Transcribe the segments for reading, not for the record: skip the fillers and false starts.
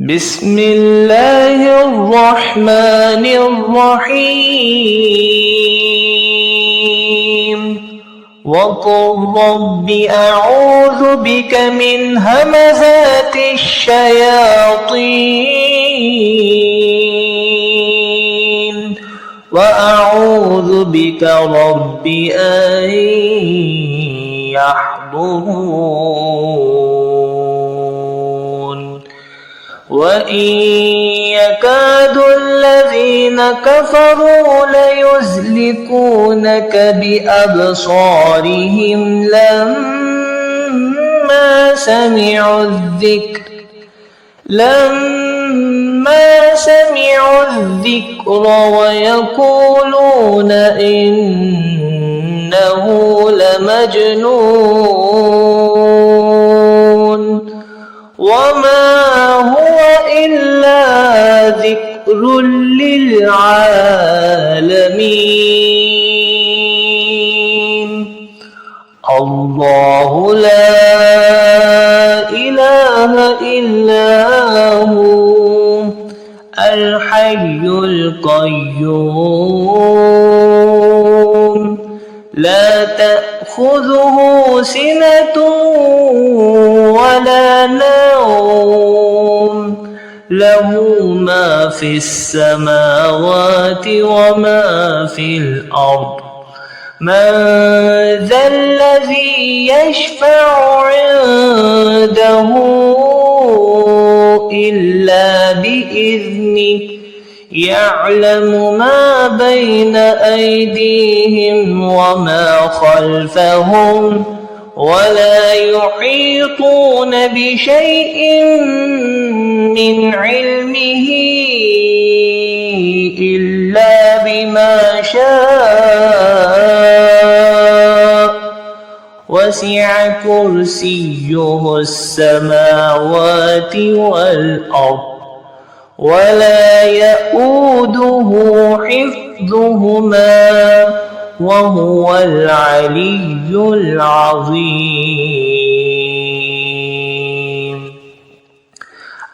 بسم الله الرحمن الرحيم وقل رب أعوذ بك من همزات الشياطين وأعوذ بك رب أن يحضرون وإن يكاد الذين كفروا ليزلقونك بأبصارهم لما سمعوا الذكر ويقولون إنه لمجنون وما هو إلا ذكر للعالمين الله لا إله إلا هو الحي القيوم لا تأخذه سنة ولا نوم له ما في السماوات وما في الأرض من ذا الذي يشفع عنده إلا بإذنه يعلم ما بين أيديهم وما خلفهم ولا يحيطون بشيء من علمه إلا بما شاء وسع كرسيه السماوات والأرض ولا يؤوده حفظهما وهو العلي العظيم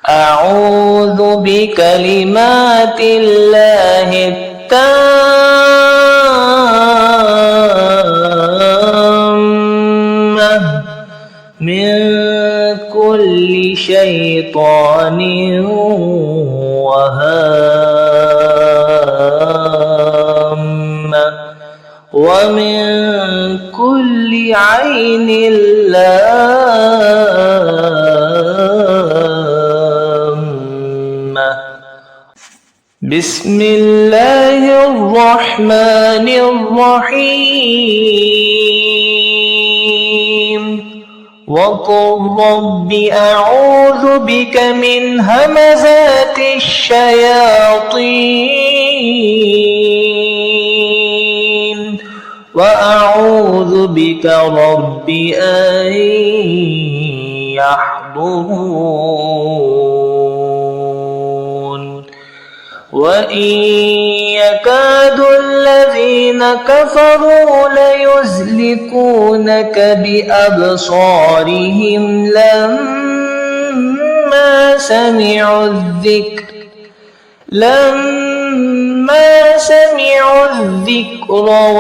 أعوذ بكلمات الله التامة من كل شيطان وهامة ومن كل عين لامة بسم الله الرحمن الرحيم وقل رب أعوذ بك من همزات الشياطين وأعوذ بك رب أن يحضرون وإن يكاد الذين كفروا ليزلقونك بأبصارهم لما سمعوا الذكر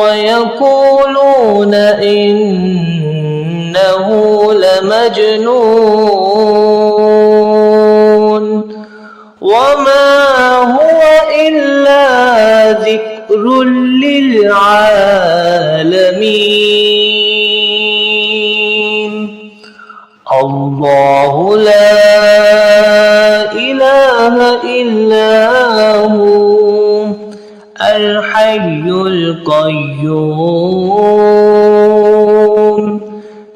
ويقولون إنه لمجنون وما هو إلا ذكر للعالمين الله لا إله إلا هو الحي القيوم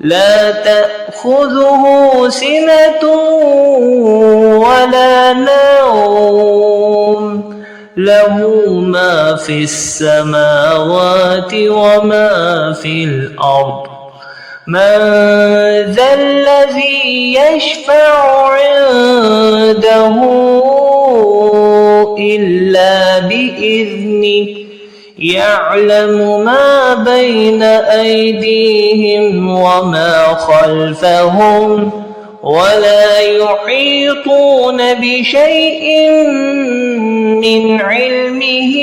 لا تأخذه سنة ولا نوم له ما في السماوات وما في الأرض من ذا الذي يشفع عنده إلا بإذنه يعلم ما بين أيديهم وما خلفهم ولا يحيطون بشيء من علمه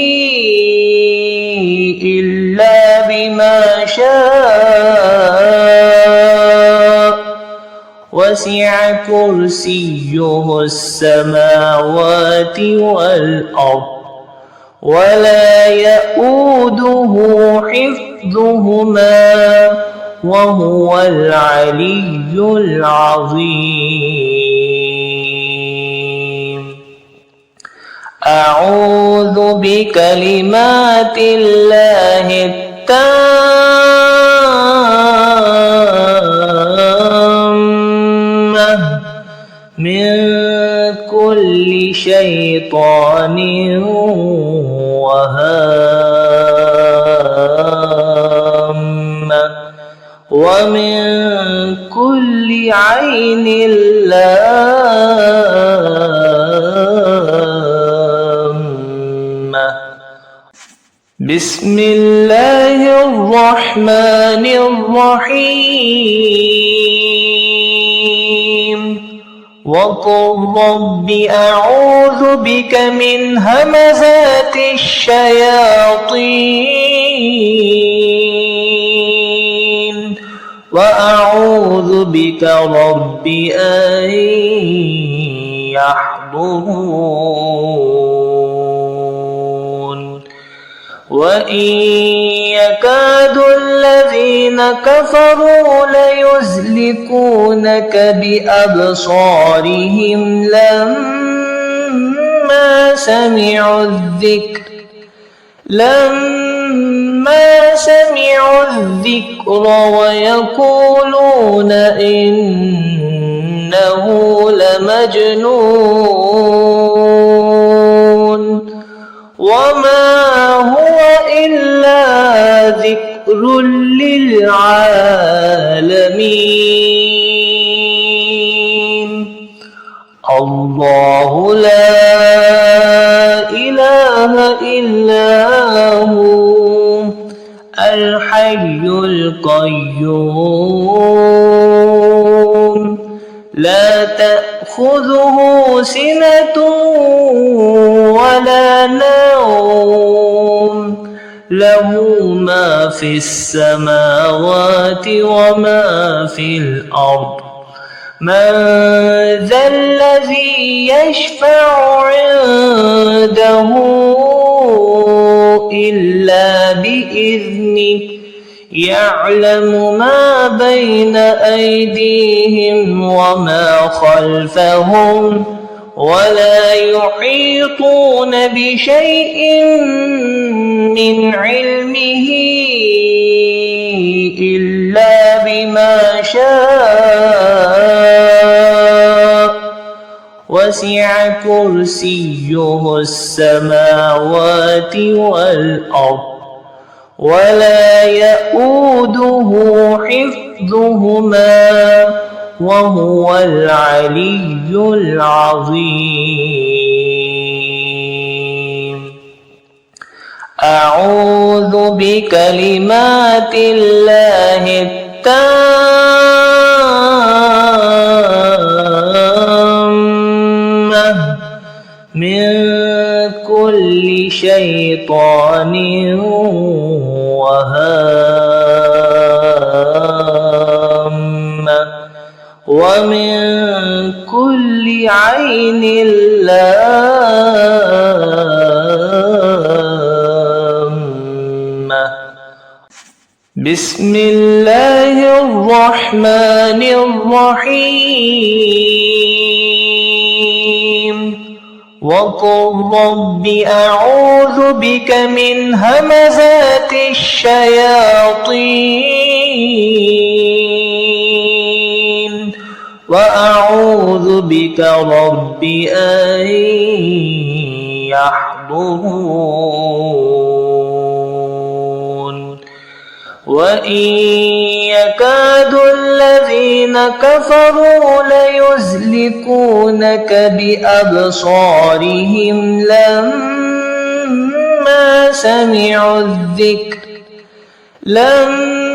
إلا بما شاء وسع كرسيه السماوات والأرض ولا يئوده حفظهما وهو العلي العظيم. أعوذ بكلمات الله التامة من كل شيطان وهامة ومن كل عين لامة. بسم الله الرحمن الرحيم. وقل رب أعوذ بك من همزات الشياطين وأعوذ بك رب أن يحضرون. وإن يكاد الذين كفروا ليزلقونك بأبصارهم لما سمعوا الذكر ويقولون إنه لمجنون وما هو إلا ذكر للعالمين. الله لا إله إلا هو الحي القيوم لا تأخذه سنة ولا نوم له ما في السماوات وما في الأرض. من ذا الذي يشفع عنده إلا بإذنه يعلم ما بين أيديهم وما خلفهم ولا يحيطون بشيء من علمه إلا بما شاء وسع كرسيه السماوات والأرض ولا يئوده حفظهما وهو العلي العظيم. أعوذ بكلمات الله التامة من كل شيطان وهامة ومن كل عين لامة. بسم الله الرحمن الرحيم. وقل رب أعوذ بك من همزات الشياطين وأعوذ بك رب أن يحضرون. وإن يكاد الذين كفروا ليزلقونك بأبصارهم لما سمعوا الذكر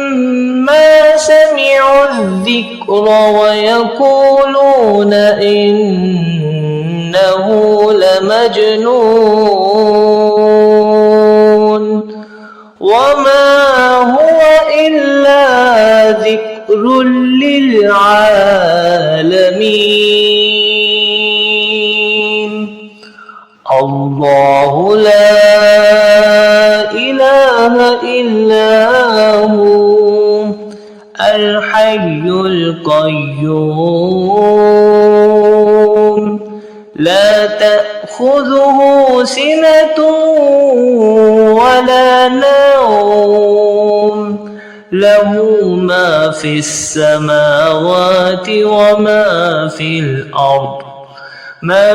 لما سمعوا الذكر ويقولون إنه لمجنون وما هو إلا ذكر للعالمين. الله لا إله إلا هو الحي القيوم لا تأخذه سنة ولا نوم له ما في السماوات وما في الأرض من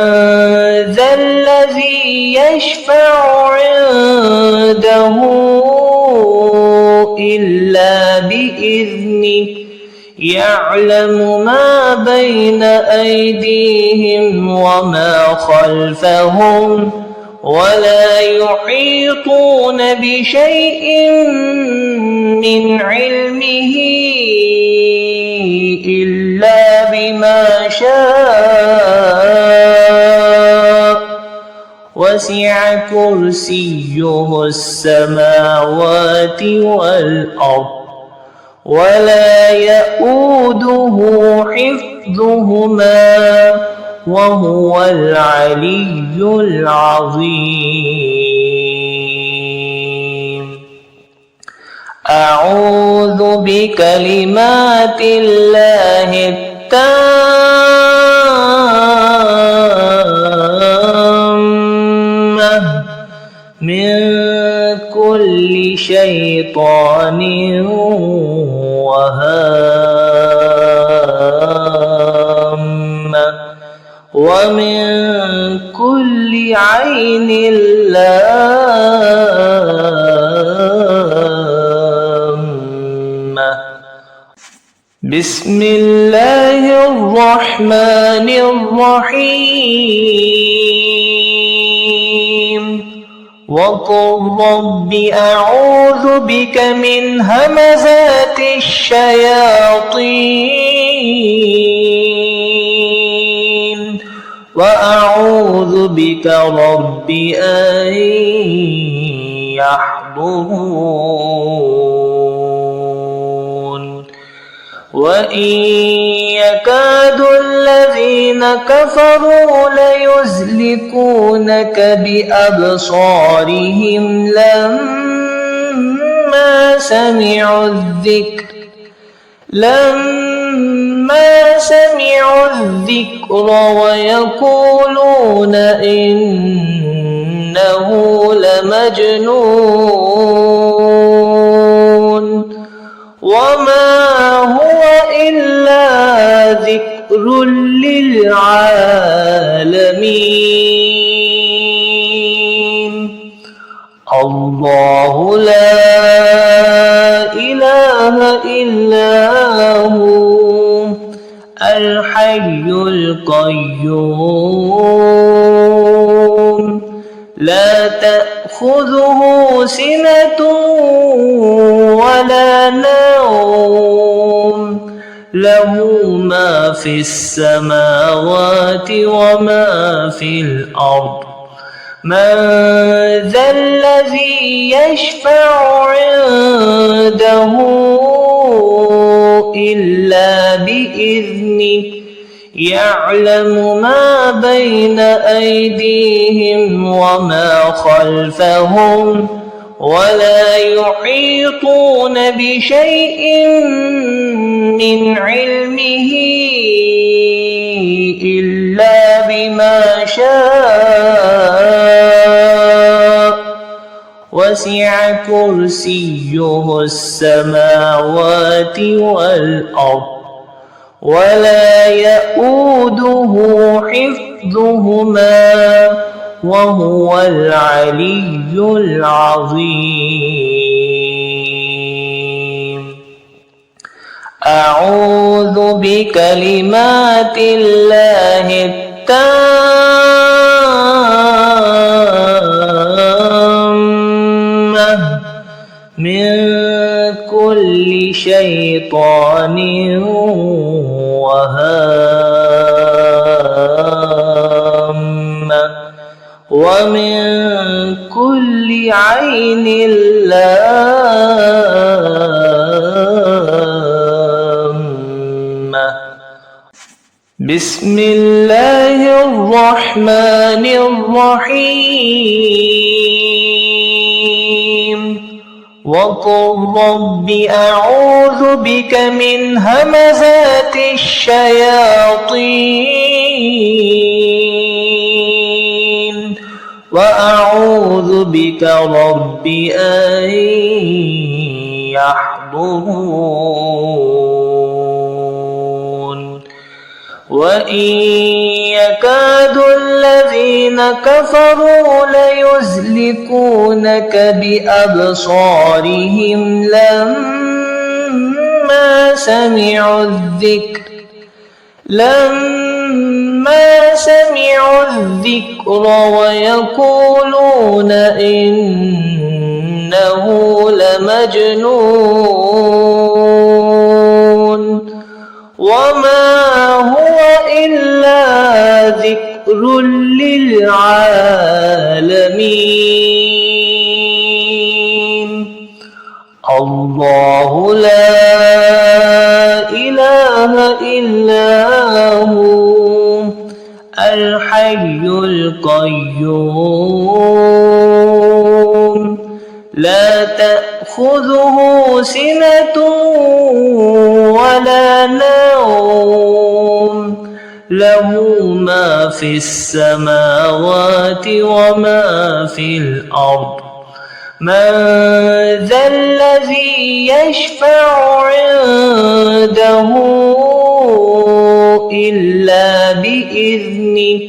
ذا الذي يشفع عنده إلا بإذنه يعلم ما بين أيديهم وما خلفهم ولا يحيطون بشيء من علمه إلا بما شاء وسع كرسيه السماوات والأرض ولا يؤوده حفظهما وهو العلي العظيم. أعوذ بكلمات الله التامة من كل شيطان وهامة ومن كل عين لامة. بسم الله الرحمن الرحيم وقل رب أعوذ بك من همزات الشياطين وأعوذ بك رب أن يحضرون. وإن يكاد الذين كفروا ليزلقونك بأبصارهم لما سمعوا الذكر ويقولون إنه لمجنون وما هو إلا ذكر للعالمين. الله لا إله إلا هو الحي القيوم لا تأخذه سنة ولا نوم له ما في السماوات وما في الأرض من ذا الذي يشفع عنده إلا بإذنه يعلم ما بين أيديهم وما خلفهم ولا يحيطون بشيء من علمه إلا بما شاء وسع كرسيه السماوات والأرض ولا يؤوده حفظهما وهو العلي العظيم. أعوذ بكلمات الله التامة من كل شيطان وهامة ومن كل عين لامة. بسم الله الرحمن الرحيم. وقل رب أعوذ بك من همزات الشياطين وأعوذ بك رب أن يحضرون. وإن يكاد الذين كفروا ليزلقونك بأبصارهم لما سمعوا الذكر ويقولون إنه لمجنون وما هو إلا ذكر للعالمين. الله لا إله إلا هو الحي القيوم لا تأخذه سنة ولا نوم له ما في السماوات وما في الأرض. من ذا الذي يشفع عنده إلا بإذنه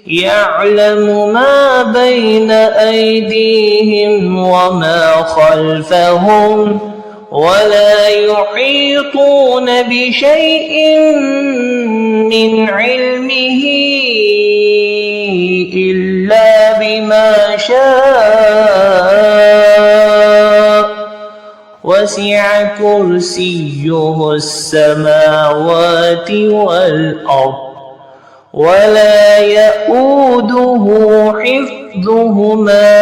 يعلم ما بين أيديهم وما خلفهم ولا يحيطون بشيء من علمه إلا بما شاء وسع كرسيه السماوات والأرض ولا يؤوده حفظهما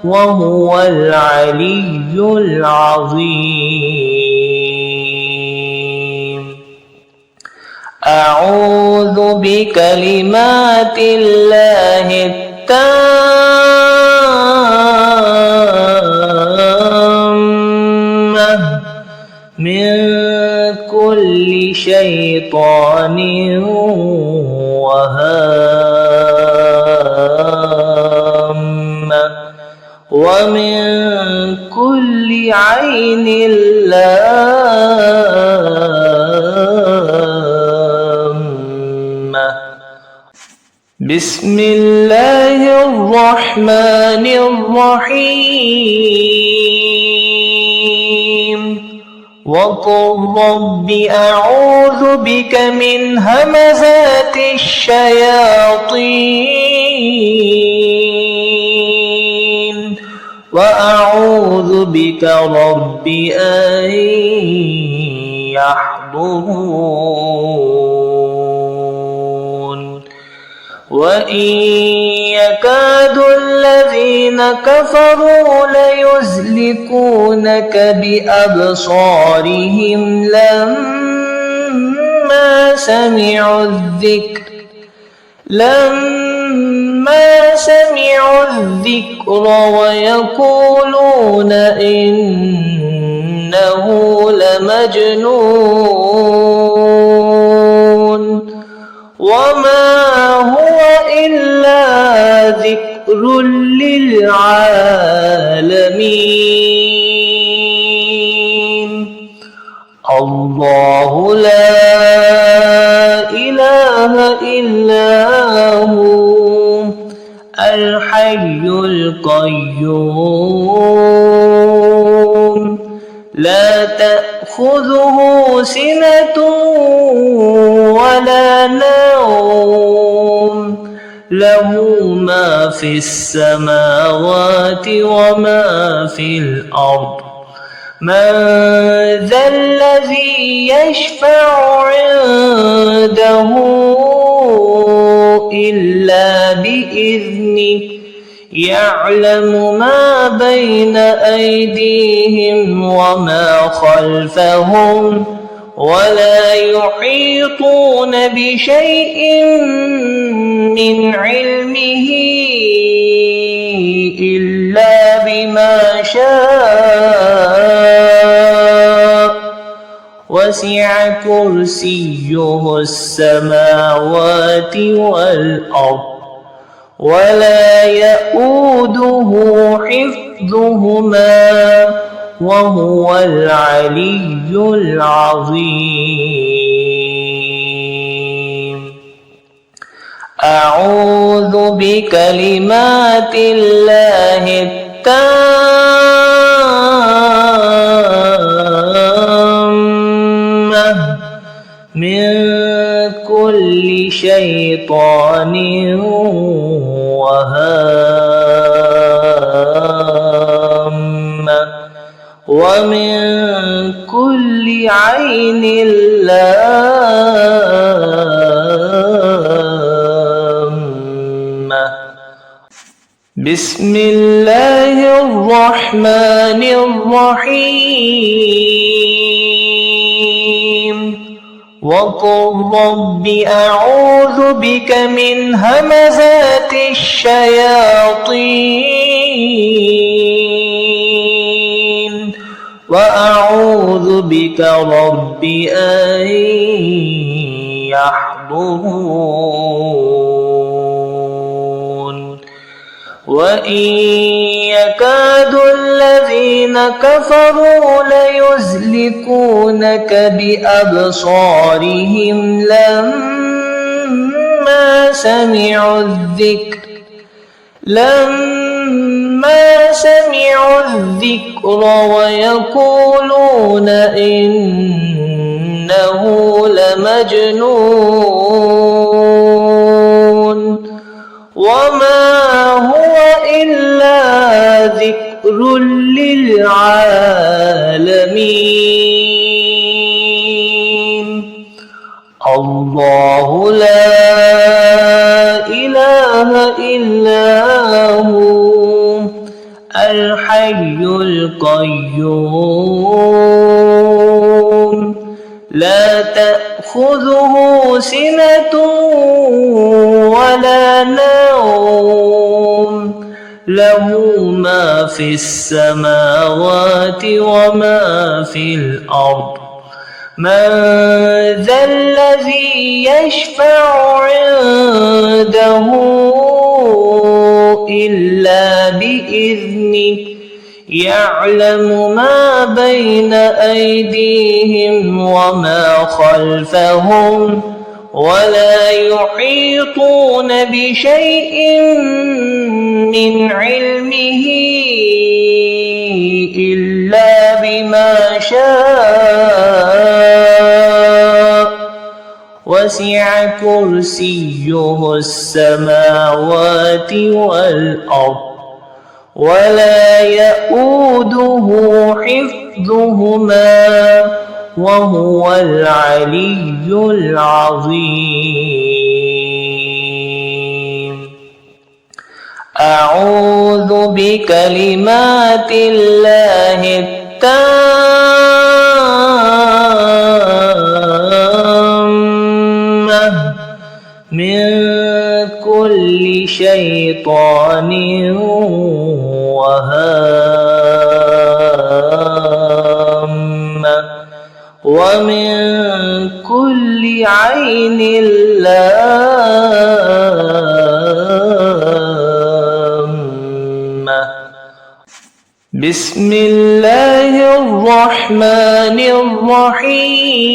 وهو العلي العظيم. أعوذ بكلمات الله التامة من كل شيطان وهامة ومن كل عين لامة. بسم الله الرحمن الرحيم. وقل رب أعوذ بك من همزات الشياطين وأعوذ بك رب أن يحضرون. وإن يكاد الذين كفروا ليزلقونك بأبصارهم لما سمعوا الذكر ويقولون إنه لمجنون وما هو إلا ذكر للعالمين. الله لا إله إلا هو الحي القيوم لا تأخذه سنة ولا نوم له ما في السماوات وما في الأرض. من ذا الذي يشفع عنده إلا بإذنه يعلم ما بين أيديهم وما خلفهم ولا يحيطون بشيء من علمه إلا بما شاء وسع كرسيه السماوات والأرض ولا يؤوده حفظهما وهو العلي العظيم أعوذ بكلمات الله التامة من كل شيطان وهامة ومن كل عين لامة بسم الله الرحمن الرحيم وقل رب أعوذ بك من همزات الشياطين وأعوذ بك رب أن يحضرون وإن يكاد الذين كفروا ليزلقونك بأبصارهم لما سمعوا الذكر ويقولون إنه لمجنون وما هو إلا ذكر للعالمين الله لا إله إلا هو الحي القيوم لا تأخذه سنة ولا نوم له ما في السماوات وما في الأرض من ذا الذي يشفع عنده إلا بإذنه يعلم ما بين أيديهم وما خلفهم ولا يحيطون بشيء من علمه إلا بما شاء وسع كرسيه السماوات والأرض ولا يؤوده حفظهما وهو العلي العظيم أعوذ بكلمات الله التامة من كل شيطان وهامة ومن كل عين لامة بسم الله الرحمن الرحيم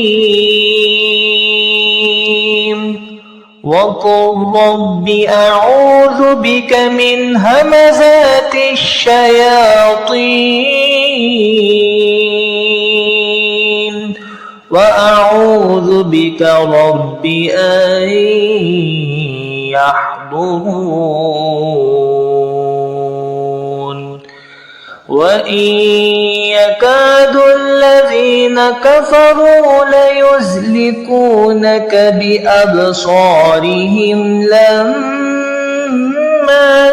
وقل رب أعوذ بك من همزات الشياطين وأعوذ بك رب أن يحضرون وإن يكاد الذين كفروا ليزلقونك بأبصارهم لما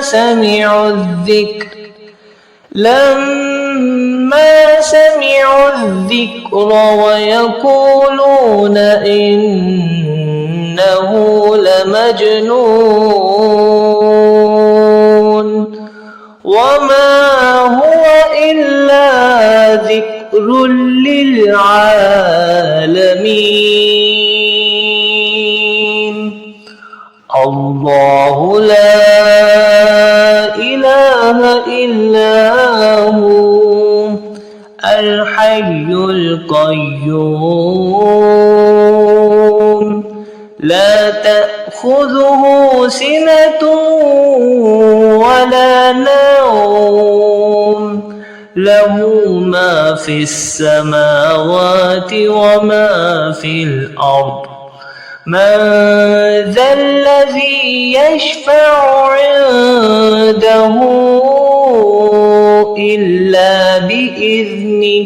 سمعوا الذكر ويقولون إنه لمجنون وما هو إلا ذكر للعالمين. الله لا إله إلا هو الحي القيوم لا تأخذه سنة ولا نوم له ما في السماوات وما في الأرض من ذا الذي يشفع عنده إلا بإذنه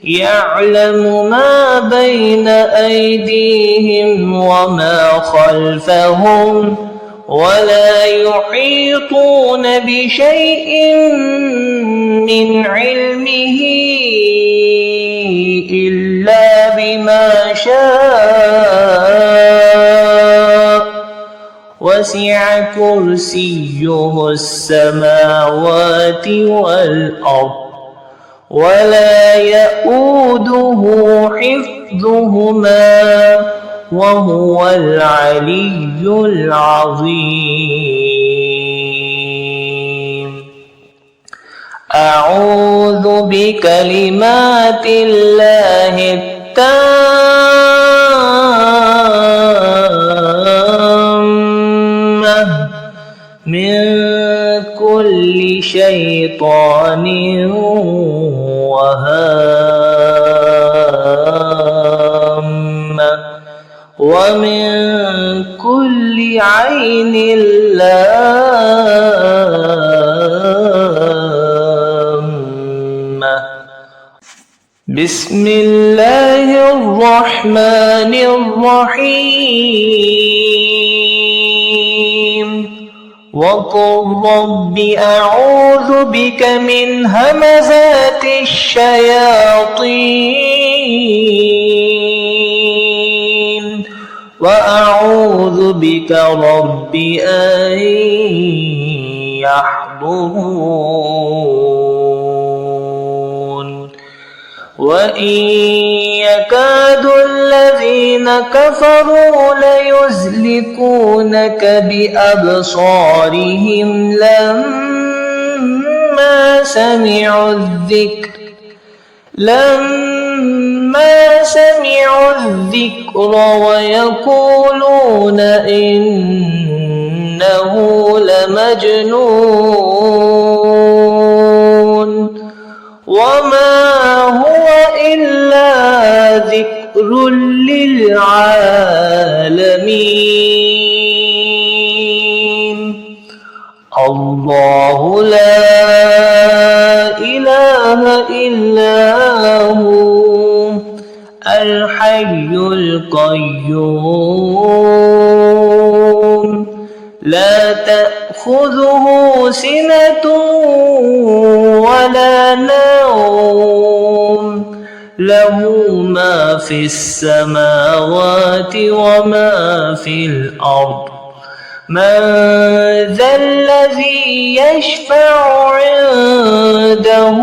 يعلم ما بين أيديهم وما خلفهم ولا يحيطون بشيء من علمه إلا بما شاء وسع كرسيه السماوات والأرض ولا يؤوده حفظهما وهو العلي العظيم. أعوذ بكلمات الله التامة من كل شيطان وهامة ومن كل عين لامة. بسم الله الرحمن الرحيم وقل رب أعوذ بك من همزات الشياطين وأعوذ بك رب أن يحضرون وإن يكاد الذين كفروا ليزلقونك بأبصارهم لما سمعوا الذكر ويقولون إنه لمجنون وما هو إلا ذكر للعالمين. الله لا إله إلا هو الحي القيوم لا تأخذه سنة ولا نوم له ما في السماوات وما في الأرض من ذا الذي يشفع عنده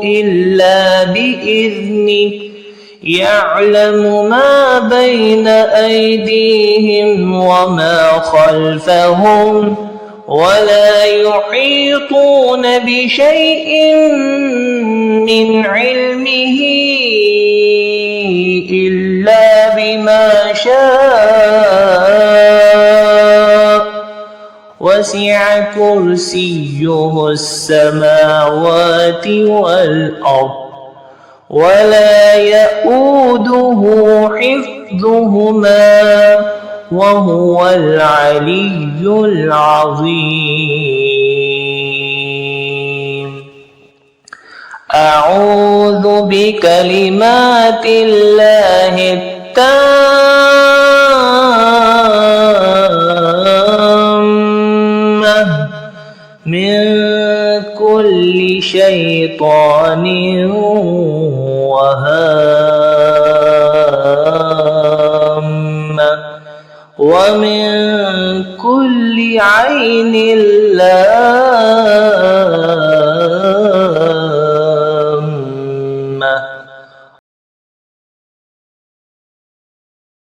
إلا بإذنه يعلم ما بين أيديهم وما خلفهم ولا يحيطون بشيء من علمه إلا بما شاء وسع كرسيه السماوات والأرض ولا يؤوده حفظهما وهو العلي العظيم. أعوذ بكلمات الله التامة من كل شيطان وهامة ومن كل عين لامة